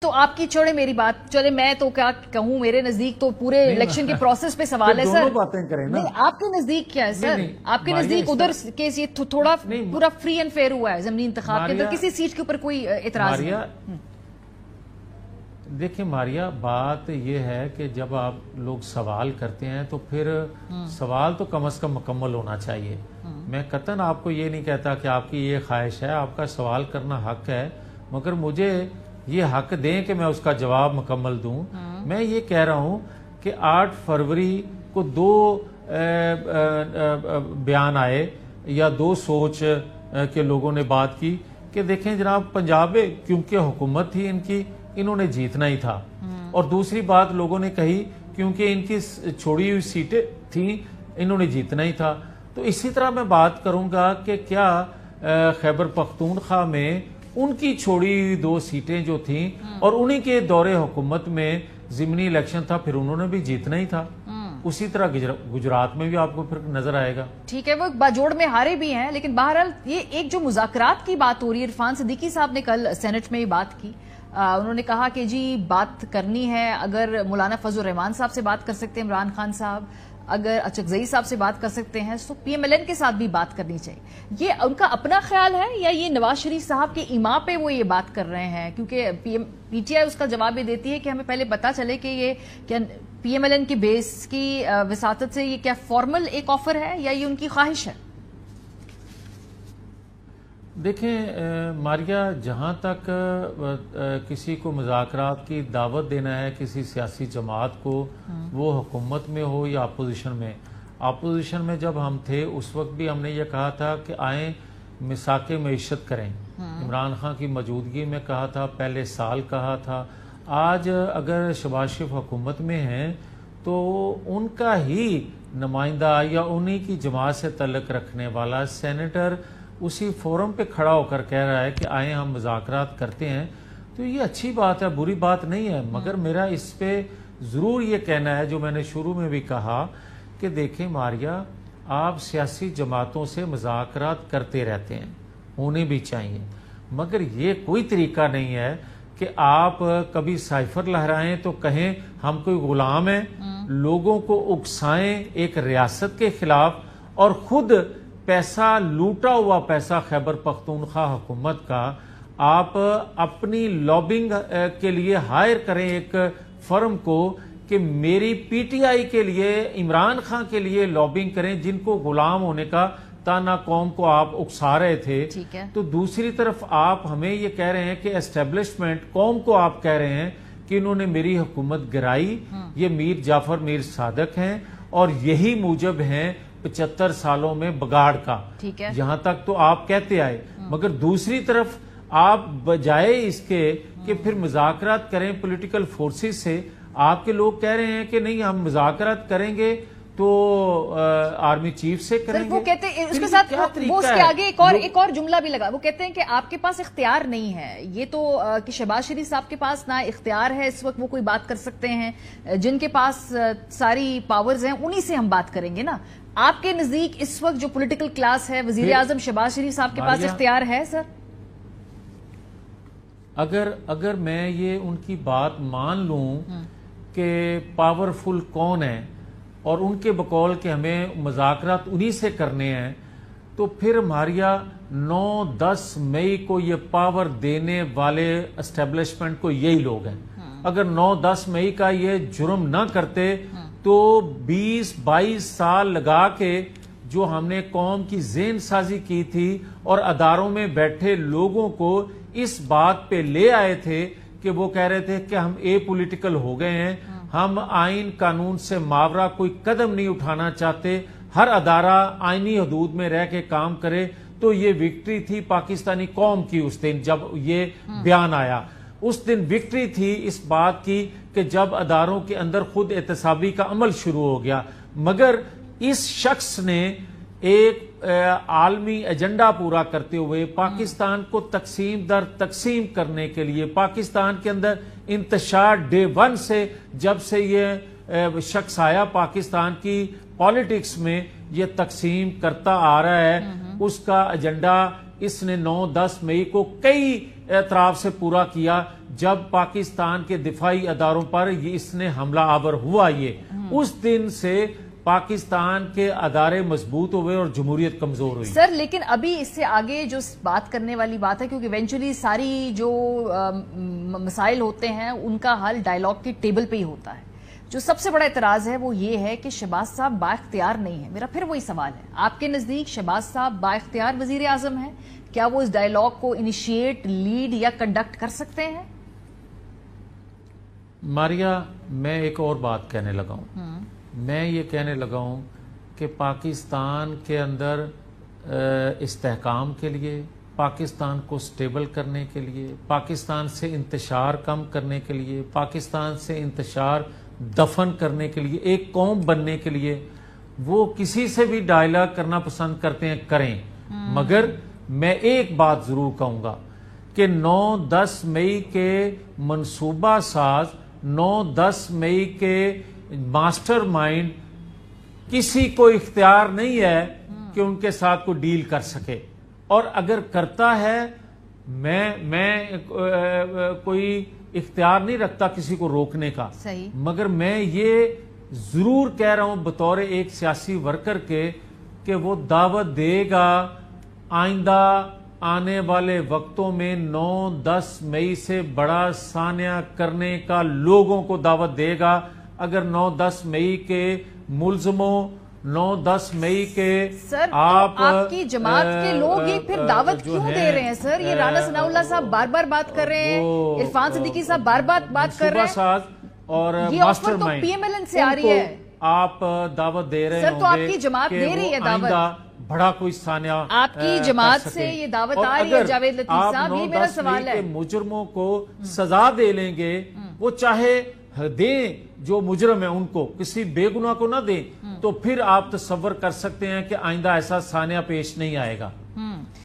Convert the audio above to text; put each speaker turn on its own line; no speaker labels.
تو آپ کی چھوڑے میری بات، چلے میں تو کیا کہوں، میرے نزدیک تو پورے الیکشن کے پروسیس پہ سوال ہے سر.
باتیں کریں نا.
آپ کے نزدیک کیا ہے سر؟ آپ کے نزدیک ادھر کیس یہ تھوڑا پورا فری اینڈ فیئر ہوا ہے ضمنی انتخاب کے اندر، کسی سیٹ کے اوپر کوئی اعتراض نہیں؟
دیکھیں ماریا، بات یہ ہے کہ جب آپ لوگ سوال کرتے ہیں تو پھر سوال تو کم از کم مکمل ہونا چاہیے. میں قطعاً آپ کو یہ نہیں کہتا کہ آپ کی یہ خواہش ہے، آپ کا سوال کرنا حق ہے، مگر مجھے یہ حق دیں کہ میں اس کا جواب مکمل دوں. میں یہ کہہ رہا ہوں کہ 8 فروری کو 2 بیان آئے یا 2 سوچ کے لوگوں نے بات کی کہ دیکھیں جناب، پنجاب میں کیونکہ حکومت تھی ان کی، انہوں نے جیتنا ہی تھا. اور دوسری بات لوگوں نے کہی کیونکہ ان کی چھوڑی ہوئی سیٹیں تھیں، انہوں نے جیتنا ہی تھا. تو اسی طرح میں بات کروں گا کہ کیا خیبر پختونخوا میں ان کی چھوڑی ہوئی 2 سیٹیں جو تھیں اور انہی کے دور حکومت میں ضمنی الیکشن تھا، پھر انہوں نے بھی جیتنا ہی تھا. اسی طرح گجرات میں بھی آپ کو پھر نظر آئے گا.
ٹھیک ہے، وہ باجوڑ میں ہارے بھی ہیں، لیکن بہرحال یہ ایک جو مذاکرات کی بات ہو رہی ہے، عرفان صدیقی صاحب نے کل سینٹ میں یہ بات کی. انہوں نے کہا کہ جی بات کرنی ہے، اگر مولانا فضل الرحمان صاحب سے بات کر سکتے ہیں عمران خان صاحب، اگر اچکزئی صاحب سے بات کر سکتے ہیں تو پی ایم ایل این کے ساتھ بھی بات کرنی چاہیے. یہ ان کا اپنا خیال ہے یا یہ نواز شریف صاحب کے ایما پہ وہ یہ بات کر رہے ہیں؟ کیونکہ پی ٹی آئی اس کا جواب یہ دیتی ہے کہ ہمیں پہلے پتا چلے کہ یہ کیا پی ایم ایل این کی بیس کی وساطت سے یہ کیا فارمل ایک آفر ہے یا یہ ان کی خواہش ہے؟
دیکھیں ماریا، جہاں تک کسی کو مذاکرات کی دعوت دینا ہے کسی سیاسی جماعت کو، وہ حکومت میں ہو یا اپوزیشن میں جب ہم تھے اس وقت بھی ہم نے یہ کہا تھا کہ آئیں مساق معیشت کریں. عمران خان کی موجودگی میں کہا تھا، پہلے سال کہا تھا. آج اگر شہباز شریف حکومت میں ہیں تو ان کا ہی نمائندہ یا انہی کی جماعت سے تعلق رکھنے والا سینیٹر اسی فورم پہ کھڑا ہو کر کہہ رہا ہے کہ آئیں ہم مذاکرات کرتے ہیں. تو یہ اچھی بات ہے، بری بات نہیں ہے. مگر میرا اس پہ ضرور یہ کہنا ہے جو میں نے شروع میں بھی کہا کہ دیکھیں ماریا، آپ سیاسی جماعتوں سے مذاکرات کرتے رہتے ہیں، ہونے بھی چاہیے، مگر یہ کوئی طریقہ نہیں ہے کہ آپ کبھی سائفر لہرائیں تو کہیں ہم کوئی غلام ہیں، لوگوں کو اکسائیں ایک ریاست کے خلاف اور خود پیسہ لوٹا ہوا پیسہ خیبر پختونخوا حکومت کا آپ اپنی لابنگ کے لیے ہائر کریں ایک فرم کو کہ میری پی ٹی آئی کے لیے، عمران خان کے لیے لابنگ کریں، جن کو غلام ہونے کا تانا قوم کو آپ اکسا رہے تھے. تو دوسری طرف آپ ہمیں یہ کہہ رہے ہیں کہ اسٹیبلشمنٹ قوم کو آپ کہہ رہے ہیں کہ انہوں نے میری حکومت گرائی، یہ میر جعفر میر صادق ہیں اور یہی موجب ہیں 75 سالوں میں بگاڑ کا. یہاں تک تو آپ کہتے آئے، مگر دوسری طرف آپ بجائے اس کے کہ پھر مذاکرات کریں پولیٹیکل فورسز سے، آپ کے لوگ کہہ رہے ہیں کہ نہیں ہم مذاکرات کریں گے تو آرمی چیف سے کریں گے.
وہ کہتے ہیں اس کے ساتھ وہ اس کے آگے ایک اور جملہ بھی لگا، وہ کہتے ہیں کہ آپ کے پاس اختیار نہیں ہے. یہ تو کہ شہباز شریف صاحب کے پاس نہ اختیار ہے اس وقت، وہ کوئی بات کر سکتے ہیں، جن کے پاس ساری پاورز ہیں انہی سے ہم بات کریں گے نا. آپ کے نزدیک اس وقت جو پولیٹیکل کلاس ہے، وزیر اعظم شہباز شریف صاحب کے پاس اختیار ہے سر؟
اگر میں یہ ان کی بات مان لوں کہ پاورفل کون ہے اور ان کے بقول کہ ہمیں مذاکرات انہی سے کرنے ہیں، تو پھر ماریا 9-10 مئی کو یہ پاور دینے والے اسٹیبلشمنٹ کو یہی لوگ ہیں. اگر 9-10 مئی کا یہ جرم نہ کرتے تو 20-22 سال لگا کے جو ہم نے قوم کی ذہن سازی کی تھی اور اداروں میں بیٹھے لوگوں کو اس بات پہ لے آئے تھے کہ وہ کہہ رہے تھے کہ ہم اے پولیٹیکل ہو گئے ہیں، ہم آئین قانون سے ماورا کوئی قدم نہیں اٹھانا چاہتے، ہر ادارہ آئینی حدود میں رہ کے کام کرے. تو یہ وکٹری تھی پاکستانی قوم کی اس دن جب یہ بیان آیا. اس دن وکٹری تھی اس بات کی کہ جب اداروں کے اندر خود احتسابی کا عمل شروع ہو گیا. مگر اس شخص نے ایک عالمی ایجنڈا پورا کرتے ہوئے پاکستان کو تقسیم در تقسیم کرنے کے لیے، پاکستان کے اندر انتشار ڈے 1 سے جب سے یہ شخص آیا پاکستان کی پالیٹکس میں یہ تقسیم کرتا آ رہا ہے، اس کا ایجنڈا اس نے 9-10 مئی کو کئی اطراف سے پورا کیا جب پاکستان کے دفاعی اداروں پر اس نے حملہ آور ہوا، یہ اس دن سے پاکستان کے ادارے مضبوط ہوئے اور جمہوریت کمزور ہوئی.
سر لیکن ابھی اس سے آگے جو بات کرنے والی بات ہے، کیونکہ ایونچولی ساری جو مسائل ہوتے ہیں ان کا حل ڈائیلاگ کی ٹیبل پہ ہی ہوتا ہے. جو سب سے بڑا اعتراض ہے وہ یہ ہے کہ شہباز صاحب با اختیار نہیں ہے. میرا پھر وہی سوال ہے، آپ کے نزدیک شہباز صاحب با اختیار وزیر اعظم ہیں؟ کیا وہ اس ڈائیلاگ کو انیشیٹ، لیڈ یا کنڈکٹ کر سکتے ہیں؟
ماریا، میں ایک اور بات کہنے لگا ہوں. میں یہ کہنے لگا ہوں کہ پاکستان کے اندر استحکام کے لیے، پاکستان کو سٹیبل کرنے کے لیے، پاکستان سے انتشار کم کرنے کے لیے، پاکستان سے انتشار دفن کرنے کے لیے، ایک قوم بننے کے لیے وہ کسی سے بھی ڈائیلاگ کرنا پسند کرتے ہیں، کریں. مگر میں ایک بات ضرور کہوں گا کہ 9-10 مئی کے منصوبہ ساز، 9-10 مئی کے ماسٹر مائنڈ کسی کو اختیار نہیں ہے کہ ان کے ساتھ کوئی ڈیل کر سکے. اور اگر کرتا ہے، میں کوئی اختیار نہیں رکھتا کسی کو روکنے کا. مگر میں یہ ضرور کہہ رہا ہوں بطور ایک سیاسی ورکر کے کہ وہ دعوت دے گا آئندہ آنے والے وقتوں میں 9-10 مئی سے بڑا سانحہ کرنے کا، لوگوں کو دعوت دے گا. اگر 9-10 مئی کے ملزموں، 9-10 مئی کے
آپ کی جماعت کے لوگ ہی پھر دعوت کیوں دے رہے ہیں سر؟ یہ رانا ثناء اللہ صاحب بار بار بات کر رہے ہیں، عرفان صدیقی صاحب بار بار بات کر رہے ہیں،
اور
یہ آفر تو پی ایم ایل این سے آ رہی ہے.
آپ دعوت دے رہے
سر تو آپ کی جماعت دے رہی ہے دعوت،
بڑا کوئی سانحہ
آپ کی جماعت سے یہ دعوت آ رہی ہے. جاوید لطیف صاحب، یہ میرا سوال ہے.
مجرموں کو سزا دے لیں گے، وہ چاہے دیں جو مجرم ہیں ان کو، کسی بے گناہ کو نہ دیں، تو پھر آپ تصور کر سکتے ہیں کہ آئندہ ایسا سانحہ پیش نہیں آئے گا.